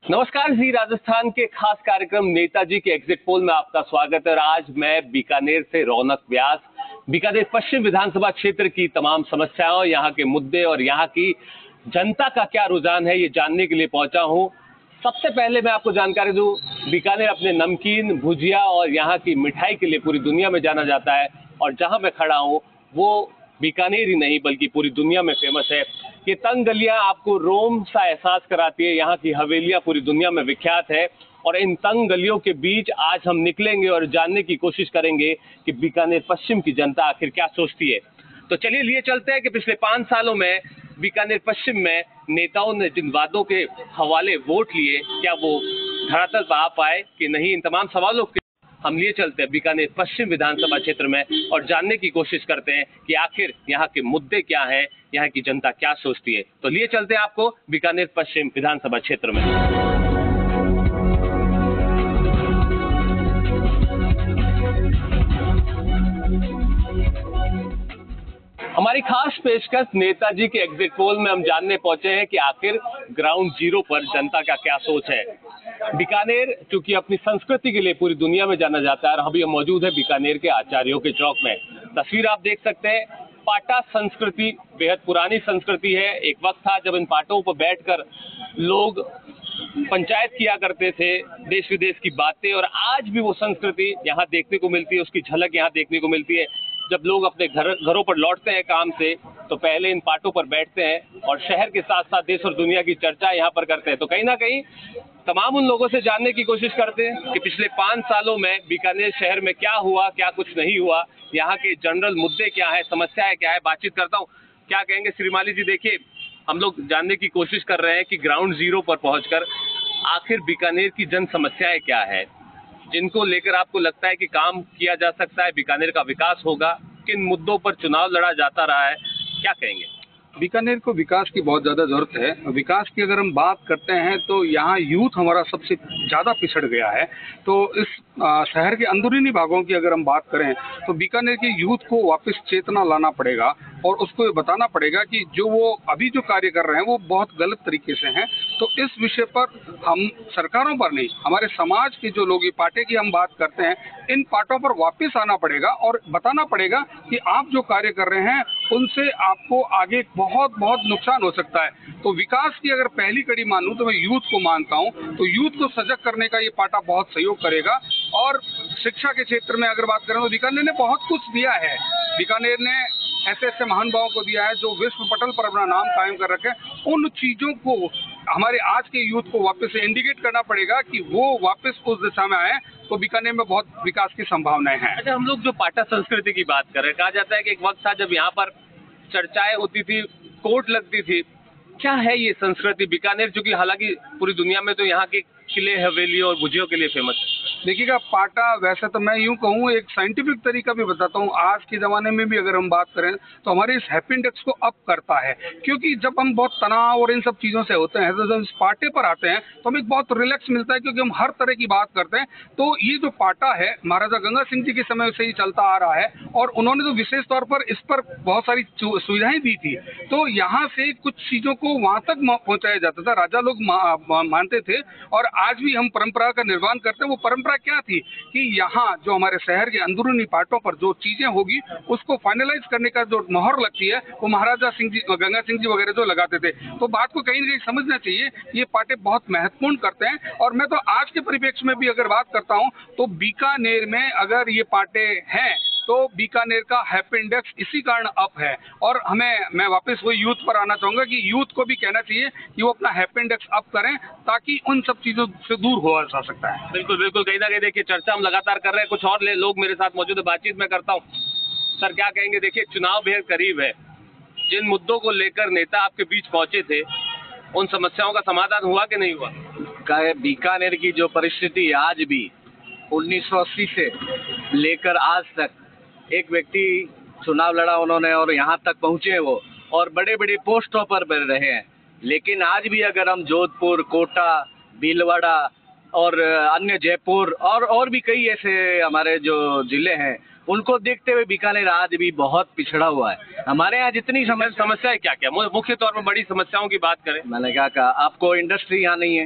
नमस्कार जी, राजस्थान के खास कार्यक्रम नेताजी के एग्जिट पोल में आपका स्वागत है। और आज मैं बीकानेर से रौनक व्यास बीकानेर पश्चिम विधानसभा क्षेत्र की तमाम समस्याओं, यहाँ के मुद्दे और यहाँ की जनता का क्या रुझान है, ये जानने के लिए पहुंचा हूँ। सबसे पहले मैं आपको जानकारी दूं, बीकानेर अपने नमकीन, भुजिया और यहाँ की मिठाई के लिए पूरी दुनिया में जाना जाता है। और जहाँ मैं खड़ा हूँ वो बीकानेर ही नहीं बल्कि पूरी दुनिया में फेमस है। ये तंग गलियां आपको रोम सा एहसास कराती है। यहाँ की हवेलियां पूरी दुनिया में विख्यात है। और इन तंग गलियों के बीच आज हम निकलेंगे और जानने की कोशिश करेंगे कि बीकानेर पश्चिम की जनता आखिर क्या सोचती है। तो चलिए लिए चलते हैं कि पिछले 5 सालों में बीकानेर पश्चिम में नेताओं ने जिन वादों के हवाले वोट लिए, क्या वो धरातल पर आ पाए कि नहीं। इन तमाम सवालों के हम लिए चलते हैं बीकानेर पश्चिम विधानसभा क्षेत्र में और जानने की कोशिश करते हैं कि आखिर यहाँ के मुद्दे क्या हैं, यहाँ की जनता क्या सोचती है। तो लिए चलते हैं आपको बीकानेर पश्चिम विधानसभा क्षेत्र में। हमारी खास पेशकश नेताजी के एग्जिट पोल में हम जानने पहुंचे हैं कि आखिर ग्राउंड जीरो पर जनता का क्या सोच है। बीकानेर चूंकि अपनी संस्कृति के लिए पूरी दुनिया में जाना जाता है और अभी हम मौजूद है बीकानेर के आचार्यों के चौक में। तस्वीर आप देख सकते हैं। पाटा संस्कृति बेहद पुरानी संस्कृति है। एक वक्त था जब इन पाटों पर बैठकर लोग पंचायत किया करते थे, देश विदेश की बातें, और आज भी वो संस्कृति यहाँ देखने को मिलती है। उसकी झलक यहाँ देखने को मिलती है। जब लोग अपने घरों पर लौटते हैं काम से तो पहले इन पाटों पर बैठते हैं और शहर के साथ साथ देश और दुनिया की चर्चा यहाँ पर करते हैं। तो कहीं ना कहीं तमाम उन लोगों से जानने की कोशिश करते हैं कि पिछले 5 सालों में बीकानेर शहर में क्या हुआ, क्या कुछ नहीं हुआ, यहाँ के जनरल मुद्दे क्या है, समस्याएं क्या है। बातचीत करता हूँ। क्या कहेंगे श्रीमाली जी? देखिए, हम लोग जानने की कोशिश कर रहे हैं कि ग्राउंड जीरो पर पहुंचकर आखिर बीकानेर की जन समस्याएं क्या है, जिनको लेकर आपको लगता है कि काम किया जा सकता है, बीकानेर का विकास होगा, किन मुद्दों पर चुनाव लड़ा जाता रहा है, क्या कहेंगे? बीकानेर को विकास की बहुत ज़्यादा ज़रूरत है। विकास की अगर हम बात करते हैं तो यहाँ यूथ हमारा सबसे ज़्यादा पिछड़ गया है। तो इस शहर के अंदरूनी भागों की अगर हम बात करें तो बीकानेर के यूथ को वापस चेतना लाना पड़ेगा और उसको ये बताना पड़ेगा कि जो वो अभी जो कार्य कर रहे हैं वो बहुत गलत तरीके से हैं। तो इस विषय पर हम सरकारों पर नहीं, हमारे समाज के जो लोग, ये पाटे की हम बात करते हैं, इन पाटों पर वापस आना पड़ेगा और बताना पड़ेगा कि आप जो कार्य कर रहे हैं उनसे आपको आगे बहुत बहुत नुकसान हो सकता है। तो विकास की अगर पहली कड़ी मानूं तो मैं यूथ को मानता हूं। तो यूथ को सजग करने का ये पाटा बहुत सहयोग करेगा। और शिक्षा के क्षेत्र में अगर बात करें तो बीकानेर ने बहुत कुछ दिया है। बीकानेर ने ऐसे ऐसे महानुभावों को दिया है जो विश्व पटल पर अपना नाम कायम कर रखे। उन चीजों को हमारे आज के यूथ को वापस से इंडिकेट करना पड़ेगा कि वो वापस उस दिशा में आए, तो बीकानेर में बहुत विकास की संभावनाएं हैं। अच्छा, हम लोग जो पाटा संस्कृति की बात कर रहे हैं, कहा जाता है कि एक वक्त था जब यहाँ पर चर्चाएं होती थी, कोर्ट लगती थी। क्या है ये संस्कृति? बीकानेर चूंकि हालांकि पूरी दुनिया में तो यहाँ के किले, हवेलियों और भुजियों के लिए फेमस है। देखिएगा, पाटा वैसे तो मैं यूं कहूँ, एक साइंटिफिक तरीका भी बताता हूँ। आज के ज़माने में भी अगर हम बात करें तो हमारे इस हैप्पी इंडेक्स को अप करता है, क्योंकि जब हम बहुत तनाव और इन सब चीज़ों से होते हैं तो जब इस पाटे पर आते हैं तो हमें बहुत रिलैक्स मिलता है, क्योंकि हम हर तरह की बात करते हैं। तो ये जो पाटा है महाराजा गंगा सिंह जी के समय से ही चलता आ रहा है और उन्होंने तो विशेष तौर पर इस पर बहुत सारी सुविधाएं दी थी। तो यहाँ से कुछ चीज़ों को वहाँ तक पहुँचाया जाता था, राजा लोग मानते थे। और आज भी हम परंपरा का निर्माण करते हैं। वो परंपरा क्या थी कि यहाँ जो हमारे शहर के अंदरूनी पाटों पर जो चीजें होगी उसको फाइनलाइज करने का जो मोहर लगती है वो महाराजा सिंह जी, गंगा सिंह जी वगैरह जो लगाते थे। तो बात को कहीं ना कहीं समझना चाहिए, ये पाटे बहुत महत्वपूर्ण करते हैं। और मैं तो आज के परिप्रेक्ष्य में भी अगर बात करता हूँ तो बीकानेर में अगर ये पाटे हैं तो बीकानेर का हैप्पी इंडेक्स इसी कारण अप है। और मैं वापस वही यूथ पर आना चाहूंगा कि यूथ को भी कहना चाहिए कि वो अपना हैप्पी इंडेक्स अप करें ताकि उन सब चीजों से दूर हो जा सकता है। बिल्कुल बिल्कुल, कहीं ना कहीं देखिए चर्चा हम लगातार कर रहे हैं। कुछ और लोग मेरे साथ मौजूद है, बातचीत में करता हूँ। सर, क्या कहेंगे? देखिए, चुनाव बेहद करीब है। जिन मुद्दों को लेकर नेता आपके बीच पहुंचे थे, उन समस्याओं का समाधान हुआ कि नहीं हुआ? बीकानेर की जो परिस्थिति आज भी 1980 से लेकर आज तक, एक व्यक्ति चुनाव लड़ा उन्होंने और यहाँ तक पहुँचे वो, और बड़े बड़े पोस्टों पर रहे हैं। लेकिन आज भी अगर हम जोधपुर, कोटा, भीलवाड़ा और अन्य जयपुर और भी कई ऐसे हमारे जो जिले हैं उनको देखते हुए बीकानेर आज भी बहुत पिछड़ा हुआ है। हमारे यहाँ जितनी समस्याएं क्या क्या मुख्य तौर पर बड़ी समस्याओं की बात करें? मैंने क्या कहा आपको, इंडस्ट्री यहाँ नहीं है,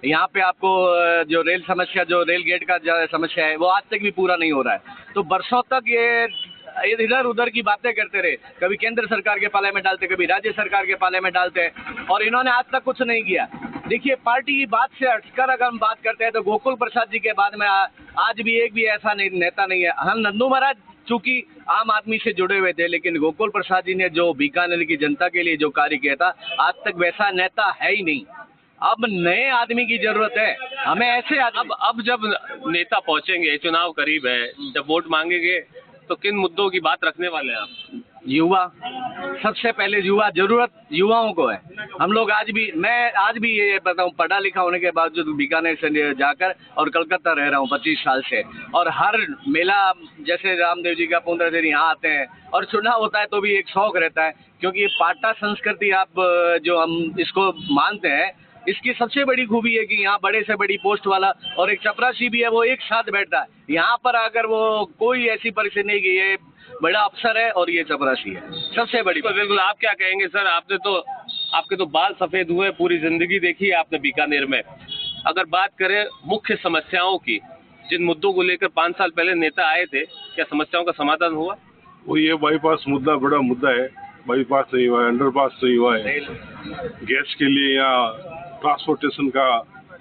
यहाँ पे आपको जो रेल समस्या, जो रेल गेट का जो समस्या है, वो आज तक भी पूरा नहीं हो रहा है। तो बरसों तक ये इधर उधर की बातें करते रहे, कभी केंद्र सरकार के पाले में डालते, कभी राज्य सरकार के पाले में डालते, और इन्होंने आज तक कुछ नहीं किया। देखिए, पार्टी की बात से हटकर अगर हम बात करते हैं तो गोकुल प्रसाद जी के बाद में आज भी एक भी ऐसा नेता नहीं है। हम नंदू महाराज चूंकि आम आदमी से जुड़े हुए थे, लेकिन गोकुल प्रसाद जी ने जो बीकानेर की जनता के लिए जो कार्य किया था, आज तक वैसा नेता है ही नहीं। अब नए आदमी की जरूरत है हमें, ऐसे अब जब नेता पहुंचेंगे, चुनाव करीब है, जब वोट मांगेंगे तो किन मुद्दों की बात रखने वाले हैं आप? युवा, सबसे पहले युवा, जरूरत युवाओं को है। हम लोग आज भी ये बताऊं, पढ़ा लिखा होने के बावजूद बीकानेर से जाकर और कलकत्ता रह रहा हूं 25 साल से, और हर मेला जैसे रामदेव जी का 15 दिन यहाँ आते हैं, और चुनाव होता है तो भी एक शौक रहता है, क्योंकि पाटा संस्कृति आप जो हम इसको मानते हैं, इसकी सबसे बड़ी खूबी है कि यहाँ बड़े से बड़ी पोस्ट वाला और एक चपरासी भी है, वो एक साथ बैठता है। यहाँ पर अगर वो कोई ऐसी परिस्थिति नहीं कि ये बड़ा अफसर है और ये चपरासी है, सबसे बड़ी। बिल्कुल, आप क्या कहेंगे सर? आपके तो बाल सफेद हुए, पूरी जिंदगी देखी है आपने बीकानेर में। अगर बात करें मुख्य समस्याओं की, जिन मुद्दों को लेकर 5 साल पहले नेता आए थे, क्या समस्याओं का समाधान हुआ? वो ये बाईपास मुद्दा बड़ा मुद्दा है, बाईपास नहीं हुआ है, अंडरपास नहीं हुआ है, गैस के लिए यहाँ ट्रांसपोर्टेशन का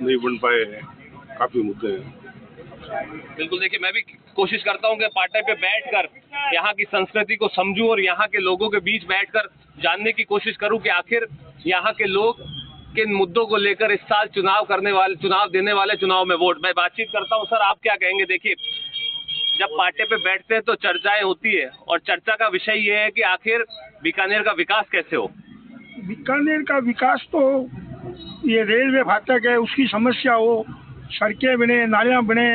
नहीं बन पाए हैं, काफी मुद्दे हैं। बिल्कुल, देखिए, मैं भी कोशिश करता हूँ कि पाटे पे बैठकर यहाँ की संस्कृति को समझूं और यहाँ के लोगों के बीच बैठकर जानने की कोशिश करूं कि आखिर यहाँ के लोग किन मुद्दों को लेकर इस साल चुनाव देने वाले चुनाव में वोट। मैं बातचीत करता हूँ। सर, आप क्या कहेंगे? देखिए, जब पाटे पे बैठते हैं तो चर्चाएं होती है, और चर्चा का विषय ये है कि आखिर बीकानेर का विकास कैसे हो। बीकानेर का विकास तो ये रेलवे फाटक है, उसकी समस्या हो, सड़कें बने, नालियाँ बने,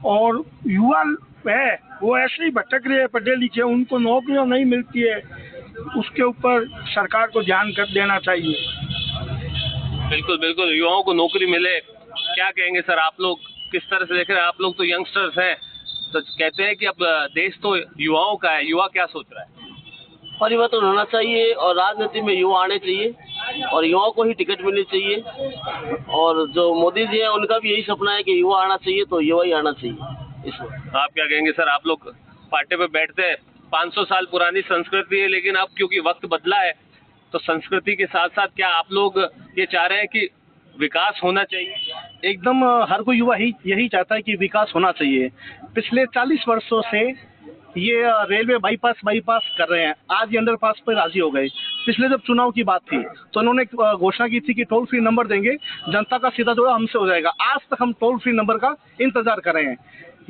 और युवा है वो ऐसे ही भटक रहे हैं, पढ़े लिखे, उनको नौकरियाँ नहीं मिलती है, उसके ऊपर सरकार को ध्यान कर देना चाहिए। बिल्कुल बिल्कुल, युवाओं को नौकरी मिले। क्या कहेंगे सर, आप लोग किस तरह से देख रहे हैं? आप लोग तो यंगस्टर्स हैं, तो कहते हैं कि अब देश तो युवाओं का है, युवा क्या सोच रहा है? परिवर्तन होना चाहिए और राजनीति में युवा आने चाहिए और युवाओं को ही टिकट मिलनी चाहिए। और जो मोदी जी हैं उनका भी यही सपना है कि युवा आना चाहिए, तो युवा ही आना चाहिए इसमें। आप क्या कहेंगे सर? आप लोग पाटे पे बैठते हैं, 500 साल पुरानी संस्कृति है, लेकिन अब क्योंकि वक्त बदला है तो संस्कृति के साथ साथ क्या आप लोग ये चाह रहे हैं कि विकास होना चाहिए? एकदम, हर कोई युवा ही यही चाहता है कि विकास होना चाहिए। पिछले 40 वर्षों से ये रेलवे बाईपास कर रहे हैं, आज ये अंडरपास पर राजी हो गए। पिछले जब चुनाव की बात थी तो उन्होंने घोषणा की थी कि टोल फ्री नंबर देंगे, जनता का सीधा जुड़ा हमसे हो जाएगा। आज तक हम टोल फ्री नंबर का इंतजार कर रहे हैं।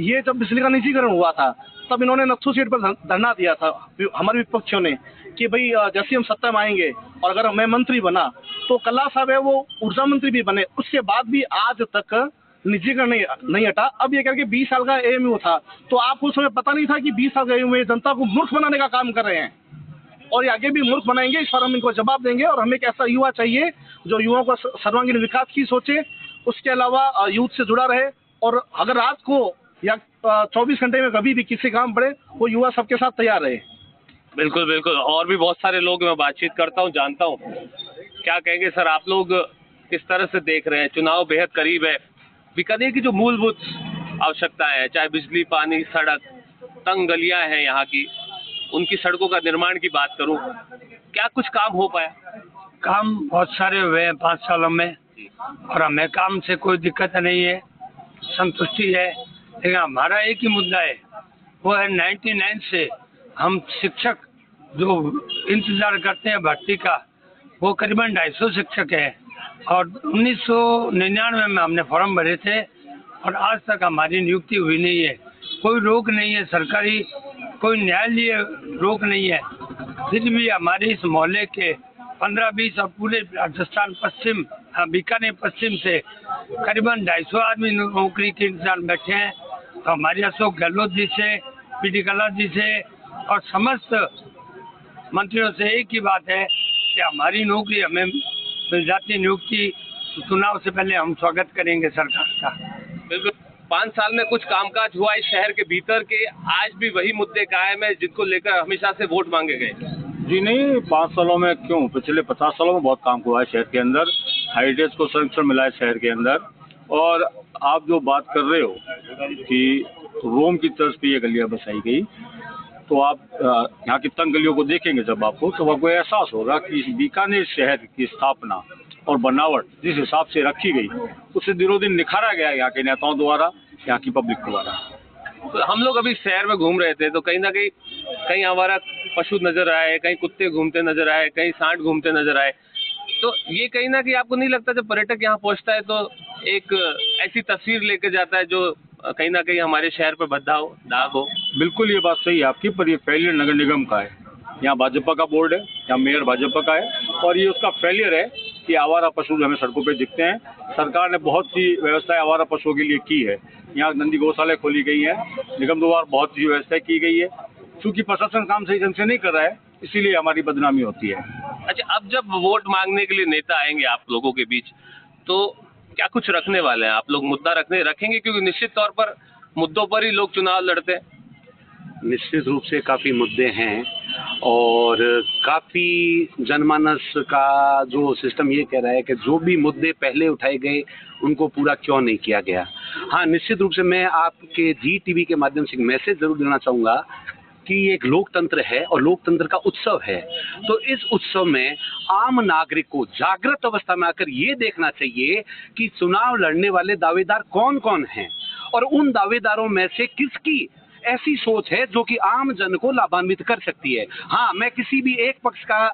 ये जब बिजली का निजीकरण हुआ था तब इन्होंने नत्थू सीट पर धरना दिया था हमारे विपक्षियों ने कि भाई जैसे हम सत्ता में आएंगे और अगर मैं मंत्री बना तो कल्ला साहब है वो ऊर्जा मंत्री भी बने। उसके बाद भी आज तक निजीकरण नहीं हटा। अब ये करके 20 साल का एएमयू था, तो आपको उस समय पता नहीं था कि 20 साल का एएमयू जनता को मूर्ख बनाने का काम कर रहे हैं और ये आगे भी मूर्ख बनाएंगे। इस पर हम इनको जवाब देंगे और हमें एक ऐसा युवा चाहिए जो युवाओं का सर्वांगीण विकास की सोचे, उसके अलावा यूथ से जुड़ा रहे, और अगर रात को या 24 घंटे में कभी भी किसी काम पड़े वो युवा सबके साथ तैयार रहे। बिल्कुल बिल्कुल, और भी बहुत सारे लोग मैं बातचीत करता हूँ, जानता हूँ। क्या कहेंगे सर, आप लोग किस तरह से देख रहे हैं? चुनाव बेहद करीब है। बीकानेर की जो मूलभूत आवश्यकता है, चाहे बिजली, पानी, सड़क, तंग गलियां हैं यहाँ की, उनकी सड़कों का निर्माण की बात करूं, क्या कुछ काम हो पाया? काम बहुत सारे हुए हैं 5 सालों में, और हमें काम से कोई दिक्कत नहीं है, संतुष्टि है। लेकिन हमारा एक ही मुद्दा है, वो है 99 से हम शिक्षक जो इंतजार करते हैं भर्ती का, वो करीबन 250 शिक्षक है, और 1999 में हमने फॉर्म भरे थे और आज तक हमारी नियुक्ति हुई नहीं है। कोई रोक नहीं है, सरकारी कोई न्यायालय रोक नहीं है। फिर भी हमारे इस मोहल्ले के 15-20 और पूरे राजस्थान पश्चिम, बीकानेर पश्चिम से करीबन 250 आदमी नौकरी के इंतजार बैठे हैं। तो हमारे अशोक गहलोत जी से, पीडी कल्ला जी से और समस्त मंत्रियों से एक ही बात है कि हमारी नौकरी हमें मिल जाती, नियुक्ति चुनाव से पहले हम स्वागत करेंगे सरकार का। बिल्कुल, 5 साल में कुछ कामकाज हुआ इस शहर के भीतर के? आज भी वही मुद्दे कायम है जिनको लेकर हमेशा से वोट मांगे गए? जी नहीं, 5 सालों में क्यों, पिछले 50 सालों में बहुत काम हुआ है शहर के अंदर। हेरिटेज को संरक्षण मिला है शहर के अंदर, और आप जो बात कर रहे हो कि रोम की तर्ज पे ये गलियां बसाई गई, तो आप यहाँ की तंग गलियों को देखेंगे जब आपको, तो आपको एहसास होगा कि बीकानेर शहर की स्थापना और बनावट जिस हिसाब से रखी गई, उसे दिनों दिन निखारा गया यहाँ के नेताओं द्वारा, यहाँ की पब्लिक द्वारा। तो हम लोग अभी शहर में घूम रहे थे, तो कहीं ना कहीं हमारा पशु नजर आए, कहीं कुत्ते घूमते नजर आए, कहीं सांड घूमते नजर आए। तो ये कहीं ना कहीं आपको नहीं लगता जब पर्यटक यहाँ पहुँचता है तो एक ऐसी तस्वीर लेके जाता है जो कहीं ना कहीं हमारे शहर पे भद्दा हो, दाग हो? बिल्कुल ये बात सही है आपकी, पर ये फेलियर नगर निगम का है। यहाँ भाजपा का बोर्ड है, यहाँ मेयर भाजपा का है, और ये उसका फेलियर है कि आवारा पशु हमें सड़कों पे दिखते हैं। सरकार ने बहुत सी व्यवस्थाएं आवारा पशुओं के लिए की है। यहाँ नंदी गौशालाएं खोली गई हैं, निगम द्वारा बहुत सी व्यवस्थाएं की गई है। चूँकि प्रशासन काम सही ढंग से नहीं कर रहा है, इसीलिए हमारी बदनामी होती है। अच्छा, अब जब वोट मांगने के लिए नेता आएंगे आप लोगों के बीच, तो क्या कुछ रखने वाले हैं आप लोग? मुद्दा रखेंगे? क्योंकि निश्चित तौर पर मुद्दों पर ही लोग चुनाव लड़ते हैं। निश्चित रूप से काफ़ी मुद्दे हैं, और काफ़ी जनमानस का जो सिस्टम ये कह रहा है कि जो भी मुद्दे पहले उठाए गए उनको पूरा क्यों नहीं किया गया। हाँ, निश्चित रूप से मैं आपके जी टीवी के माध्यम से एक मैसेज ज़रूर देना चाहूँगा कि ये एक लोकतंत्र है और लोकतंत्र का उत्सव है। तो इस उत्सव में आम नागरिक को जागृत अवस्था में आकर ये देखना चाहिए कि चुनाव लड़ने वाले दावेदार कौन कौन हैं, और उन दावेदारों में से किसकी ऐसी सोच है जो कि आम जन को लाभान्वित कर सकती है। हाँ, मैं किसी भी एक पक्ष का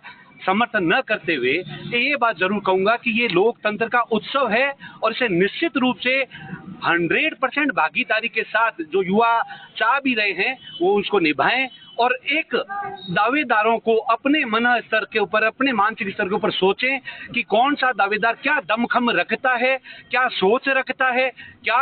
समर्थन न करते हुए ये बात जरूर कहूंगा कि ये लोकतंत्र का उत्सव है, और इसे निश्चित रूप से 100% भागीदारी के साथ जो युवा चाह भी रहे हैं वो उसको निभाएं, और एक दावेदारों को अपने मन स्तर के ऊपर, अपने मानसिक स्तर के ऊपर सोचें कि कौन सा दावेदार क्या दमखम रखता है, क्या सोच रखता है, क्या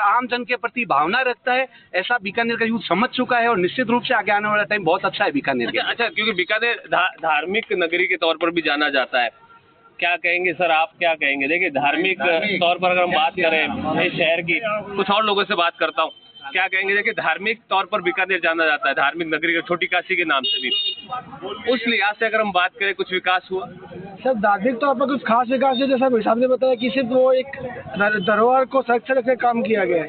आम जन के प्रति भावना रखता है। ऐसा बीकानेर का यूथ समझ चुका है, और निश्चित रूप से आगे आने वाला टाइम बहुत अच्छा है बीकानेर के। अच्छा, क्योंकि बीकानेर धार्मिक नगरी के तौर पर भी जाना जाता है, क्या कहेंगे सर, आप क्या कहेंगे? देखिए, धार्मिक तौर पर अगर हम बात करें शहर की, कुछ और लोगों से बात करता हूँ, क्या कहेंगे? देखिए, धार्मिक तौर पर बीकानेर जाना जाता है, धार्मिक नगरी का, छोटी काशी के नाम से भी। उस लिहाज से अगर हम बात करें, कुछ विकास हुआ? सर, धार्मिक तौर पर कुछ खास विकास है, जैसा हिसाब से बताया कि सिर्फ वो एक धरोहर को सुरक्षित रखने काम किया गया है।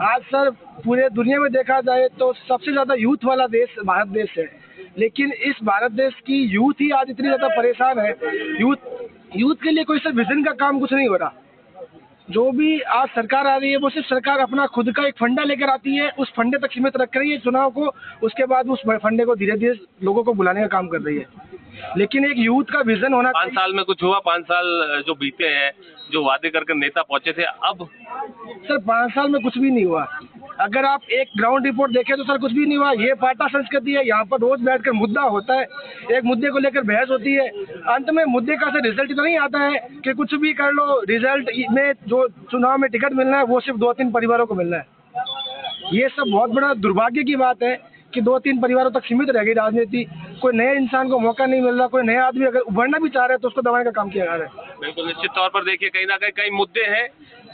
आज सर पूरे दुनिया में देखा जाए तो सबसे ज़्यादा यूथ वाला देश भारत देश है, लेकिन इस भारत देश की यूथ ही आज इतनी ज़्यादा परेशान है। यूथ के लिए कोई सर विजन का काम कुछ नहीं हो रहा। जो भी आज सरकार आ रही है वो सिर्फ सरकार अपना खुद का एक फंडा लेकर आती है, उस फंडे तक सीमित रख रही है चुनाव को, उसके बाद उस फंडे को धीरे धीरे लोगों को बुलाने का काम कर रही है। लेकिन एक यूथ का विजन होना। 5 साल में कुछ हुआ? 5 साल जो बीते हैं, जो वादे करके नेता पहुंचे थे, अब सर 5 साल में कुछ भी नहीं हुआ। अगर आप एक ग्राउंड रिपोर्ट देखें तो सर कुछ भी नहीं हुआ। ये पार्टा संस्कृति है, यहाँ पर रोज बैठकर मुद्दा होता है, एक मुद्दे को लेकर बहस होती है, अंत में मुद्दे का से रिजल्ट तो नहीं आता है कि कुछ भी कर लो, रिजल्ट में जो चुनाव में टिकट मिलना है वो सिर्फ 2-3 परिवारों को मिलना है। ये सब बहुत बड़ा दुर्भाग्य की बात है कि 2-3 परिवारों तक सीमित रह गई राजनीति। कोई नए इंसान को मौका नहीं मिल रहा, कोई नया आदमी अगर उभरना भी चाह रहा है तो उसको दबाने का काम किया जा रहा है। बिल्कुल, निश्चित तौर पर देखिए, कहीं ना कहीं मुद्दे हैं,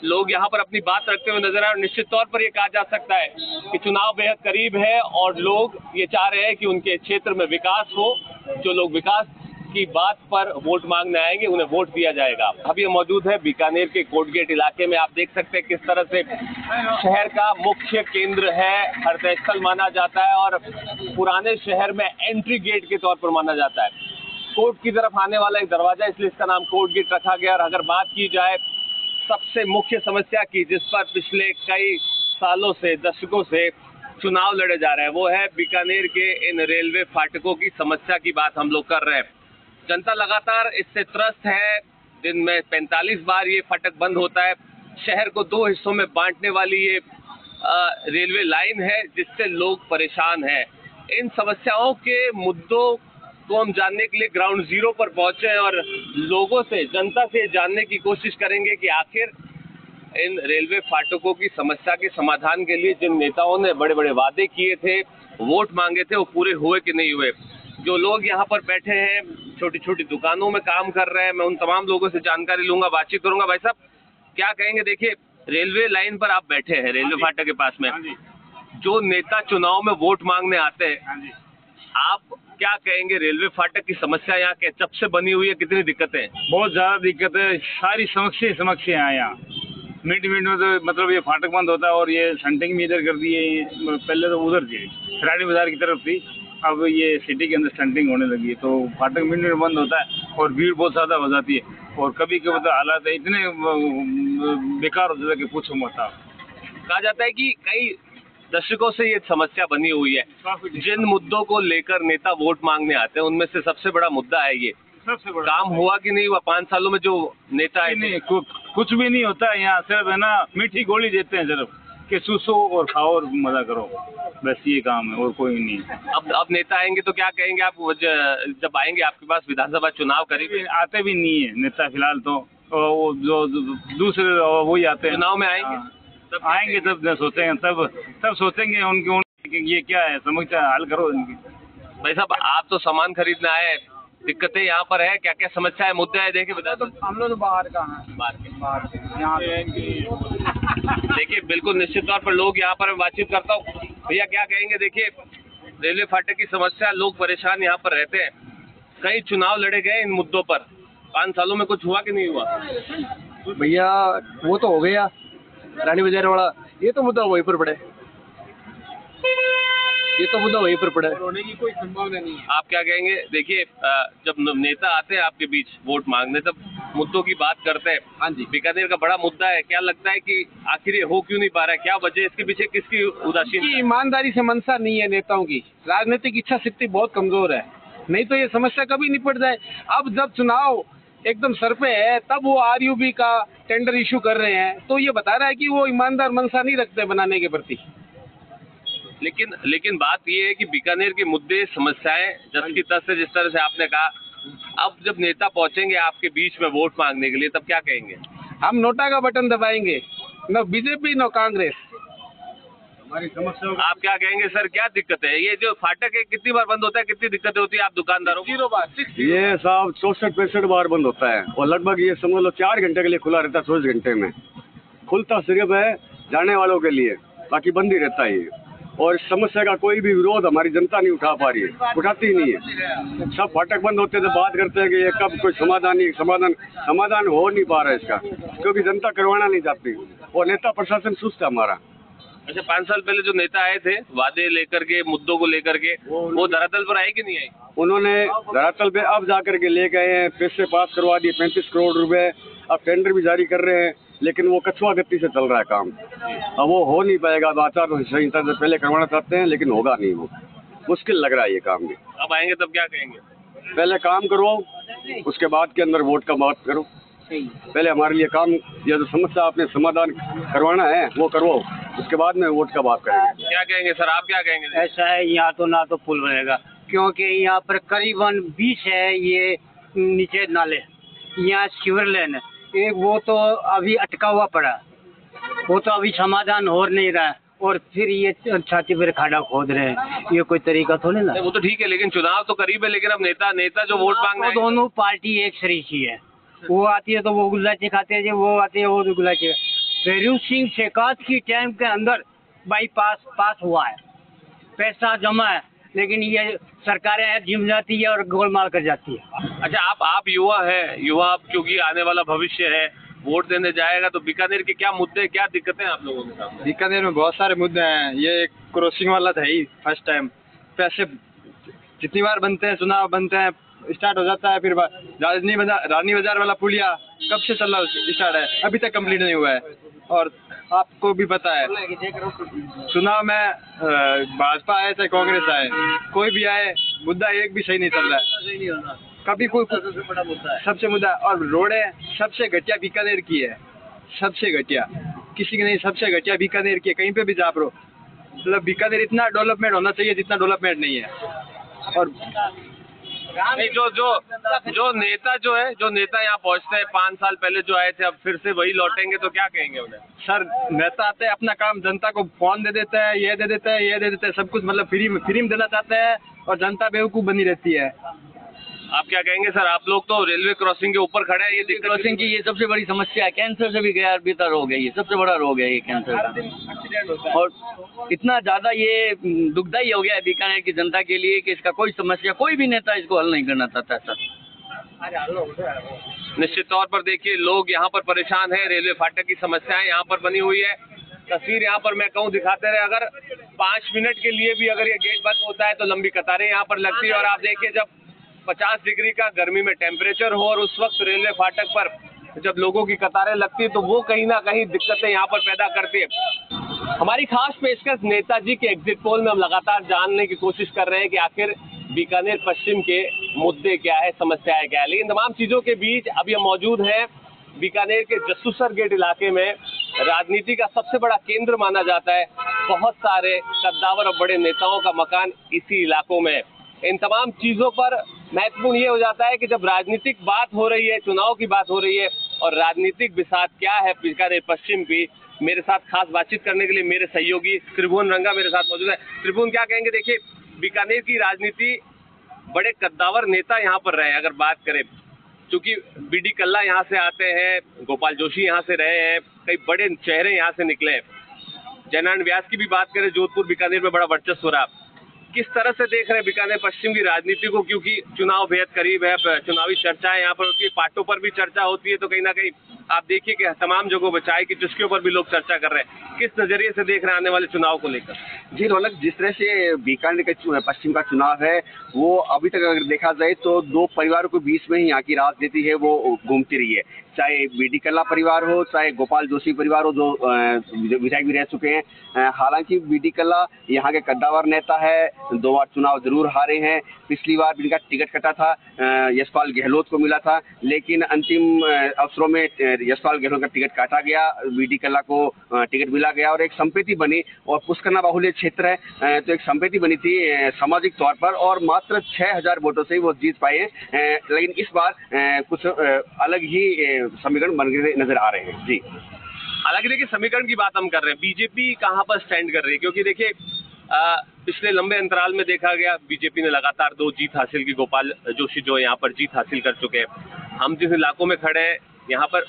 लोग यहाँ पर अपनी बात रखते हुए नजर आए। निश्चित तौर पर ये कहा जा सकता है कि चुनाव बेहद करीब है और लोग ये चाह रहे हैं कि उनके क्षेत्र में विकास हो। जो लोग विकास की बात पर वोट मांगने आएंगे उन्हें वोट दिया जाएगा। अभी हम मौजूद है बीकानेर के कोटगेट इलाके में। आप देख सकते हैं किस तरह से शहर का मुख्य केंद्र है, हृदय स्थल माना जाता है और पुराने शहर में एंट्री गेट के तौर पर माना जाता है। कोर्ट की तरफ आने वाला एक दरवाजा, इसलिए इसका नाम कोर्ट गेट रखा गया। और अगर बात की जाए सबसे मुख्य समस्या की, जिस पर पिछले कई सालों से, दशकों से चुनाव लड़े जा रहे हैं, वो है बीकानेर के इन रेलवे फाटकों की समस्या की बात हम लोग कर रहे हैं। जनता लगातार इससे त्रस्त है। दिन में 45 बार ये फाटक बंद होता है। शहर को 2 हिस्सों में बांटने वाली ये रेलवे लाइन है, जिससे लोग परेशान हैं। इन समस्याओं के मुद्दों को हम जानने के लिए ग्राउंड जीरो पर पहुंचे हैं और लोगों से, जनता से जानने की कोशिश करेंगे कि आखिर इन रेलवे फाटकों की समस्या के समाधान के लिए जिन नेताओं ने बड़े बड़े वादे किए थे, वोट मांगे थे, वो पूरे हुए कि नहीं हुए। जो लोग यहाँ पर बैठे हैं, छोटी छोटी दुकानों में काम कर रहे हैं, मैं उन तमाम लोगों से जानकारी लूंगा, बातचीत करूंगा। भाई साहब, क्या कहेंगे? देखिए, रेलवे लाइन पर आप बैठे हैं, रेलवे फाटक के पास में। जो नेता चुनाव में वोट मांगने आते हैं, आप क्या कहेंगे? रेलवे फाटक की समस्या यहाँ के कब से बनी हुई है, कितनी दिक्कतें हैं? बहुत ज्यादा दिक्कत है, सारी समस्या है यहाँ। मिनट मिनट में तो मतलब ये फाटक बंद होता है और ये सेंटिंग भी इधर कर दिए। पहले तो उधर थी रानी बाजार की तरफ थी, अब ये सिटी के अंदर स्टंटिंग होने लगी है, तो फाटक मिनट में बंद होता है और भीड़ बहुत ज़्यादा हो जाती है और कभी कभी तो हालात इतने बेकार हो जाता है कि पूछो मत आप। कहा जाता है कि कई दशकों से ये समस्या बनी हुई है, जिन मुद्दों को लेकर नेता वोट मांगने आते हैं उनमें से सबसे बड़ा मुद्दा है ये। सबसे बड़ा काम हुआ कि नहीं हुआ 5 सालों में जो नेता आए? नहीं, कुछ भी नहीं होता है यहाँ, सिर्फ है ना मीठी गोली देते हैं सिर्फ कि सूसो और खाओ और मजा करो, बस ये काम है और कोई नहीं। अब नेता आएंगे तो क्या कहेंगे आप जब आएंगे आपके पास विधानसभा चुनाव करेंगे? आते भी नहीं है नेता फिलहाल तो, वो जो दूसरे वही आते हैं। चुनाव में आएंगे? तब आएंगे तब सोचेंगे, तब सोचेंगे उनके ये क्या है समस्या हल करो इनकी। भाई साहब आप तो सामान खरीदने आए हैं, दिक्कतें यहाँ पर है, क्या क्या समस्या है, मुद्दे है, देखिए बता दो। हम लोग बाहर का हैं, बाहर यहाँ देखिए बिल्कुल निश्चित तौर पर लोग यहाँ पर मैं बातचीत करता हूँ। भैया क्या कहेंगे? देखिए रेलवे फाटक की समस्या, लोग परेशान यहाँ पर रहते हैं, कई चुनाव लड़े गए इन मुद्दों पर, 5 सालों में कुछ हुआ कि नहीं हुआ? भैया वो तो हो गया रानी बाजार वाला, ये तो मुद्दा वहीं पर पड़े, ये तो मुद्दा वहीं पर पड़ा है, होने की कोई संभावना नहीं है। आप क्या कहेंगे? देखिए जब नेता आते हैं आपके बीच वोट मांगने तब मुद्दों की बात करते हैं। हाँ जी, बीकानेर का बड़ा मुद्दा है, क्या लगता है कि आखिर ये हो क्यों नहीं पा रहा है, क्या वजह, इसके पीछे किसकी उदासीनता? ईमानदारी से मंशा नहीं है नेताओं की, राजनीतिक इच्छा शक्ति बहुत कमजोर है, नहीं तो ये समस्या कभी निपट जाए। अब जब चुनाव एकदम सर पे है तब वो आरयूबी का टेंडर इशू कर रहे हैं, तो ये बता रहा है कि वो ईमानदार मंशा नहीं रखते बनाने के प्रति। लेकिन बात ये है कि बीकानेर के मुद्दे समस्याएं जस की तस है, जिस तरह से आपने कहा, अब जब नेता पहुंचेंगे आपके बीच में वोट मांगने के लिए तब क्या कहेंगे? हम नोटा का बटन दबाएंगे, न बीजेपी न कांग्रेस। हमारी समस्या आप क्या कहेंगे सर, क्या दिक्कत है? ये जो फाटक है कितनी बार बंद होता है, कितनी दिक्कतें होती है आप दुकानदारों को? 0 बार। ये साहब 64-65 बार बंद होता है और लगभग ये समझ लो 4 घंटे के लिए खुला रहता है, 24 घंटे में खुलता सिर्फ है जाने वालों के लिए, बाकी बंद ही रहता है। और इस समस्या का कोई भी विरोध हमारी जनता नहीं उठा पा रही है, उठाती ही नहीं है। सब फाटक बंद होते तो बात करते हैं कि ये कब कोई समाधान हो नहीं पा रहा है इसका, क्योंकि जनता करवाना नहीं चाहती और नेता प्रशासन सुस्त है हमारा। अच्छा 5 साल पहले जो नेता आए थे वादे लेकर के, मुद्दों को लेकर के, वो धरातल पर आए कि नहीं आए? उन्होंने धरातल पे अब जाकर के ले गए हैं, पैसे पास करवा दिए 35 करोड़ रुपए, अब टेंडर भी जारी कर रहे हैं, लेकिन वो कछुआ गति से चल रहा है काम, अब वो हो नहीं पाएगा। आचार संहिता से पहले करवाना चाहते हैं लेकिन होगा नहीं, वो मुश्किल लग रहा है ये काम भी। अब आएंगे तब क्या कहेंगे? पहले काम करो, उसके बाद के अंदर वोट का बात करो। पहले हमारे लिए काम, ये जो समस्या आपने समाधान करवाना है वो करवाओ, उसके बाद में वोट का बात करेंगे। क्या कहेंगे सर, आप क्या कहेंगे? ऐसा है, यहाँ तो ना तो पुल बनेगा क्योंकि यहाँ पर करीबन 20 है ये नीचे नाले, यहाँ सीवर लाइन है एक, वो तो अभी अटका हुआ पड़ा, वो तो अभी समाधान हो नहीं रहा है, और फिर ये छाती पर खाड़ा खोद रहे हैं, ये कोई तरीका थोड़ी ना। वो तो ठीक है, लेकिन चुनाव तो करीब है, लेकिन अब नेता जो वोट मांगना है, दोनों पार्टी एक शरीकी है, वो आती है तो वो गुलाची खाते हैं, वो आती है वो गुलाची। फेरू सिंह शेखावत की टाइम के अंदर बाईपास पास हुआ है, पैसा जमा है, लेकिन ये सरकारें जिम जाती है और गोलमाल कर जाती है। अच्छा आप युवा है, युवा क्योंकि आने वाला भविष्य है, वोट देने जाएगा तो बीकानेर के क्या मुद्दे, क्या दिक्कतें आप लोगों के सामने? बीकानेर में बहुत सारे मुद्दे हैं, ये क्रॉसिंग वाला था ही फर्स्ट टाइम, पैसे जितनी बार बनते हैं, चुनाव बनते हैं, स्टार्ट हो जाता है, फिर रानी बाजार वाला पुलिया कब से चल रहा स्टार्ट है, अभी तक कंप्लीट नहीं हुआ है। और आपको भी पता है चुनाव में भाजपा आए चाहे कांग्रेस आए, कोई भी आए, मुद्दा एक भी सही नहीं चल रहा है, कभी कोई सबसे मुद्दा। और रोडें सबसे घटिया बीकानेर की है, सबसे घटिया, किसी की नहीं, सबसे घटिया बीकानेर की है, कहीं पे भी जा रहे हो। मतलब बीकानेर इतना डेवलपमेंट होना चाहिए जितना डेवलपमेंट नहीं है। और नहीं, जो नेता यहाँ पहुँचते हैं 5 साल पहले जो आए थे, अब फिर से वही लौटेंगे तो क्या कहेंगे उन्हें? सर नेता आते हैं, अपना काम जनता को फोन दे देते हैं, ये दे देते हैं, ये दे देते हैं, सब कुछ मतलब फ्री में देना चाहते हैं और जनता बेवकूफ़ बनी रहती है। आप क्या कहेंगे सर, आप लोग तो रेलवे क्रॉसिंग के ऊपर खड़े हैं, ये दिक्कत क्रॉसिंग की ये सबसे बड़ी समस्या है, कैंसर से भी गैर बेहतर हो गई, ये सबसे बड़ा रोग है ये कैंसर का, और इतना ज़्यादा ये दुखदायी हो गया है बीकानेर की जनता के लिए कि इसका कोई समस्या, कोई भी नेता इसको हल नहीं करना चाहता है सर। निश्चित तौर पर देखिए लोग यहाँ पर परेशान हैं, रेलवे फाटक की समस्याएं यहाँ पर बनी हुई है। तस्वीर यहाँ पर मैं कहूँ दिखाते रहे, अगर 5 मिनट के लिए भी अगर ये गेट बंद होता है तो लंबी कतारें यहाँ पर लगती है। और आप देखिए जब 50 डिग्री का गर्मी में टेम्परेचर हो और उस वक्त रेलवे फाटक पर जब लोगों की कतारें लगती है तो वो कहीं ना कहीं दिक्कतें यहाँ पर पैदा करती है। हमारी खास पेशकश नेताजी के एग्जिट पोल में हम लगातार जानने की कोशिश कर रहे हैं कि आखिर बीकानेर पश्चिम के मुद्दे क्या है, समस्याएं क्या है। लेकिन तमाम चीजों के बीच अभी हम मौजूद हैं बीकानेर के जसूसर गेट इलाके में। राजनीति का सबसे बड़ा केंद्र माना जाता है, बहुत सारे कद्दावर और बड़े नेताओं का मकान इसी इलाकों में। इन तमाम चीजों पर महत्वपूर्ण ये हो जाता है कि जब राजनीतिक बात हो रही है, चुनाव की बात हो रही है और राजनीतिक बिसात क्या है बीकानेर पश्चिम की, मेरे साथ खास बातचीत करने के लिए मेरे सहयोगी त्रिभुवन रंगा मेरे साथ मौजूद है। त्रिभुवन, क्या कहेंगे? देखिए बीकानेर की राजनीति, बड़े कद्दावर नेता यहाँ पर रहे हैं। अगर बात करें, क्योंकि बीडी कल्ला यहाँ से आते हैं, गोपाल जोशी यहाँ से रहे हैं, कई बड़े चेहरे यहाँ से निकले। जयनारायण व्यास की भी बात करें, जोधपुर बीकानेर में बड़ा वर्चस्व रहा। किस तरह से देख रहे हैं बीकानेर पश्चिम की राजनीति को, क्योंकि चुनाव बेहद करीब है, चुनावी चर्चाएं यहाँ पर होती है, पार्टों पर भी चर्चा होती है, तो कहीं ना कहीं आप देखिए कि तमाम जगहों पर चाय की चुस्कियों पर भी लोग चर्चा कर रहे हैं। किस नजरिए से देख रहे हैं आने वाले चुनाव को लेकर? जी रौनक, जिस तरह से बीकानेर के पश्चिम का चुनाव है वो अभी तक अगर देखा जाए तो दो परिवारों के बीच में ही यहाँ की राजनीति है वो घूमती रही है, चाहे बीडी कल्ला परिवार हो, चाहे गोपाल जोशी परिवार हो जो विधायक भी रह चुके हैं। हालांकि बीडी कल्ला यहाँ के कद्दावर नेता है, 2 बार चुनाव जरूर हारे हैं। पिछली बार इनका टिकट कटा था, यशपाल गहलोत को मिला था, लेकिन अंतिम अवसरों में यशपाल गहलोत का टिकट काटा गया, बीडी कल्ला को टिकट मिला गया और एक संपत्ति बनी। और पुष्करना बाहुल्य क्षेत्र है तो एक संपत्ति बनी थी सामाजिक तौर पर और मात्र 6000 वोटों से ही वो जीत पाए। लेकिन इस बार कुछ अलग ही समीकरण बन गए नजर आ रहे हैं। जी, हालांकि देखिए समीकरण की बात हम कर रहे हैं, बीजेपी कहाँ पर स्टैंड कर रही है? क्योंकि देखिए पिछले लंबे अंतराल में देखा गया बीजेपी ने लगातार 2 जीत हासिल की। गोपाल जोशी जो यहाँ पर जीत हासिल कर चुके हैं। हम जिस इलाकों में खड़े हैं यहाँ पर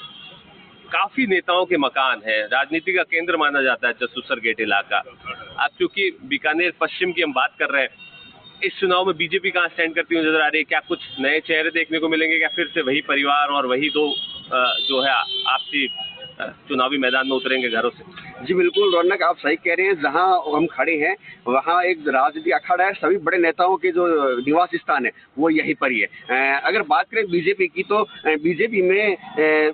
काफी नेताओं के मकान है, राजनीति का केंद्र माना जाता है जसूसर गेट इलाका। अब चूंकि बीकानेर पश्चिम की हम बात कर रहे हैं, इस चुनाव में बीजेपी कहाँ स्टैंड करती हुई नजर आ रही है? क्या कुछ नए चेहरे देखने को मिलेंगे, क्या फिर से वही परिवार और वही 2 जो है आपसी चुनावी मैदान में उतरेंगे घरों से? जी बिल्कुल रौनक, आप सही कह रहे हैं। जहां हम खड़े हैं वहां एक राजनीति अखाड़ा है, सभी बड़े नेताओं के जो निवास स्थान है वो यहीं पर ही है। अगर बात करें बीजेपी की तो बीजेपी में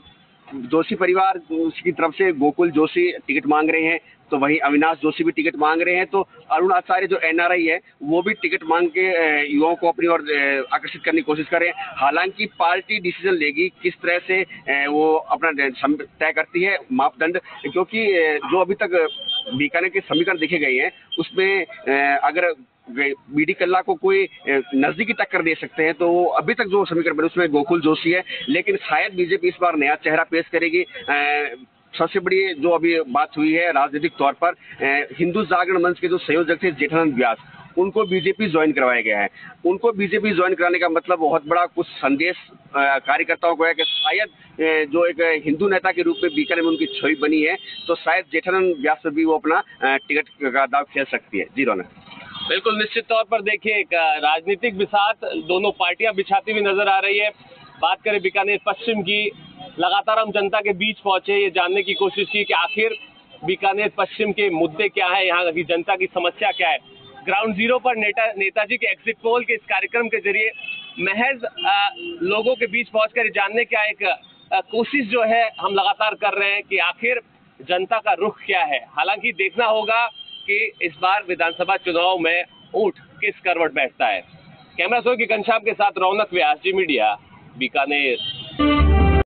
जोशी परिवार की तरफ से गोकुल जोशी टिकट मांग रहे हैं, तो वहीं अविनाश जोशी भी टिकट मांग रहे हैं। तो अरुण आचार्य जो NRI है वो भी टिकट मांग के युवाओं को अपनी ओर आकर्षित करने की कोशिश कर रहे हैं। हालांकि पार्टी डिसीजन लेगी किस तरह से वो अपना तय करती है मापदंड, क्योंकि जो अभी तक बीकानेर के समीकरण देखे गए हैं उसमें अगर बीडी कल्ला को कोई नजदीकी टक्कर दे सकते हैं तो अभी तक जो समीकरण बने उसमें गोकुल जोशी है। लेकिन शायद बीजेपी इस बार नया चेहरा पेश करेगी। सबसे बड़ी जो अभी बात हुई है राजनीतिक तौर पर, हिंदू जागरण मंच के जो संयोजक थे जेठानंद व्यास, उनको बीजेपी ज्वाइन करवाया गया है। उनको बीजेपी ज्वाइन कराने का मतलब बहुत बड़ा कुछ संदेश कार्यकर्ताओं को है कि शायद जो एक हिंदू नेता के रूप में बीकानेर में उनकी छवि बनी है तो शायद जेठानंद व्यास पर भी वो अपना टिकट का दाव खेल सकती है। जी रौनक, बिल्कुल निश्चित तौर पर देखिए एक राजनीतिक बिसात दोनों पार्टियां बिछाती हुई नजर आ रही है। बात करें बीकानेर पश्चिम की, लगातार हम जनता के बीच पहुंचे, ये जानने की कोशिश की कि आखिर बीकानेर पश्चिम के मुद्दे क्या है, यहाँ की जनता की समस्या क्या है। ग्राउंड जीरो पर नेताजी के एग्जिट पोल के इस कार्यक्रम के जरिए महज लोगों के बीच पहुंचकर जानने का एक कोशिश जो है हम लगातार कर रहे हैं कि आखिर जनता का रुख क्या है। हालांकि देखना होगा कि इस बार विधानसभा चुनाव में ऊंट किस करवट बैठता है। कैमरा सोई की घनश्याम के साथ रौनक व्यास, जी मीडिया, बीकानेर।